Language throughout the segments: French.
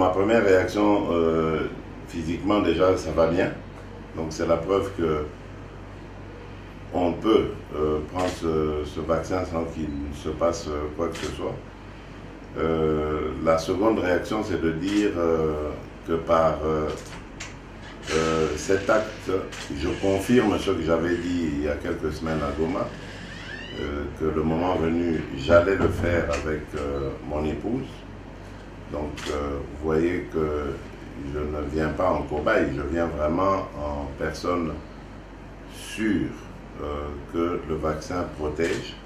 Ma première réaction, physiquement déjà, ça va bien. Donc c'est la preuve que on peut prendre ce vaccin sans qu'il se passe quoi que ce soit. La seconde réaction, c'est de dire que par cet acte, je confirme ce que j'avais dit il y a quelques semaines à Goma, que le moment venu, j'allais le faire avec mon épouse. Donc, vous voyez que je ne viens pas en cobaye, je viens vraiment en personne sûre que le vaccin protège.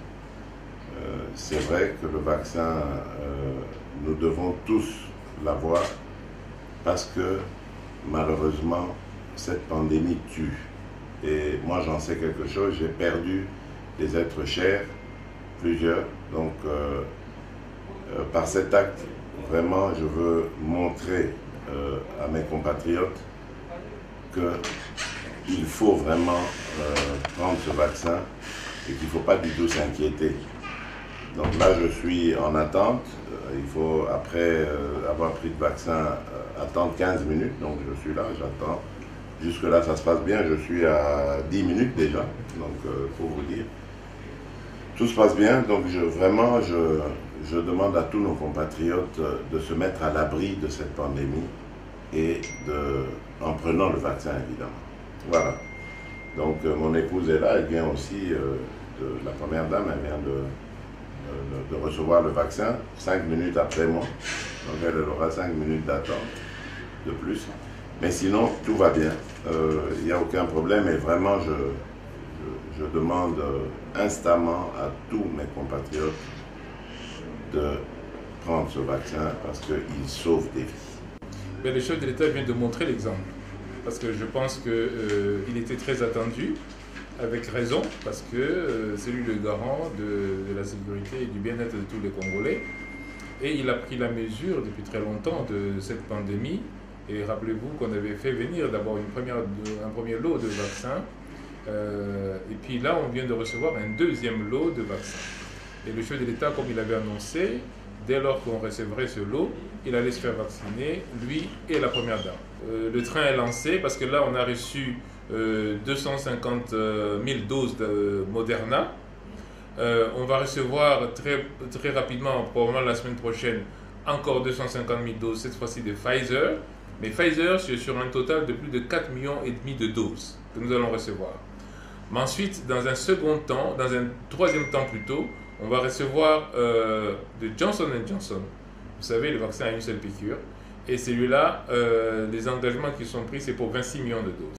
C'est vrai que le vaccin, nous devons tous l'avoir parce que malheureusement, cette pandémie tue. Et moi, j'en sais quelque chose, j'ai perdu des êtres chers, plusieurs. Donc, par cet acte, vraiment, je veux montrer à mes compatriotes qu'il faut vraiment prendre ce vaccin et qu'il ne faut pas du tout s'inquiéter. Donc là, je suis en attente. Il faut, après avoir pris le vaccin, attendre 15 minutes. Donc je suis là, j'attends. Jusque-là, ça se passe bien. Je suis à 10 minutes déjà. Donc, pour vous dire, tout se passe bien. Donc, vraiment, je demande à tous nos compatriotes de se mettre à l'abri de cette pandémie et en prenant le vaccin, évidemment. Voilà. Donc, mon épouse est là. Elle vient aussi, la première dame, elle vient de recevoir le vaccin 5 minutes après moi. Donc, elle aura 5 minutes d'attente de plus. Mais sinon, tout va bien. Il n'y a aucun problème. Et vraiment, je demande instamment à tous mes compatriotes de prendre ce vaccin parce qu'il sauve des vies. Mais le chef de l'État vient de montrer l'exemple. Parce que je pense qu'il était très attendu, avec raison, parce que c'est lui le garant de la sécurité et du bien-être de tous les Congolais. Et il a pris la mesure depuis très longtemps de cette pandémie. Et rappelez-vous qu'on avait fait venir d'abord un premier lot de vaccins. Et puis là, on vient de recevoir un deuxième lot de vaccins. Et le chef de l'État, comme il avait annoncé, dès lors qu'on recevrait ce lot, il allait se faire vacciner, lui et la première dame. Le train est lancé parce que là, on a reçu 250 000 doses de Moderna. On va recevoir très rapidement, probablement la semaine prochaine, encore 250 000 doses, cette fois-ci de Pfizer. Mais Pfizer, c'est sur un total de plus de 4,5 millions de doses que nous allons recevoir. Mais ensuite, dans un second temps, dans un troisième temps plutôt, on va recevoir de Johnson & Johnson. Vous savez, le vaccin a une seule piqûre. Et celui-là, les engagements qui sont pris, c'est pour 26 millions de doses.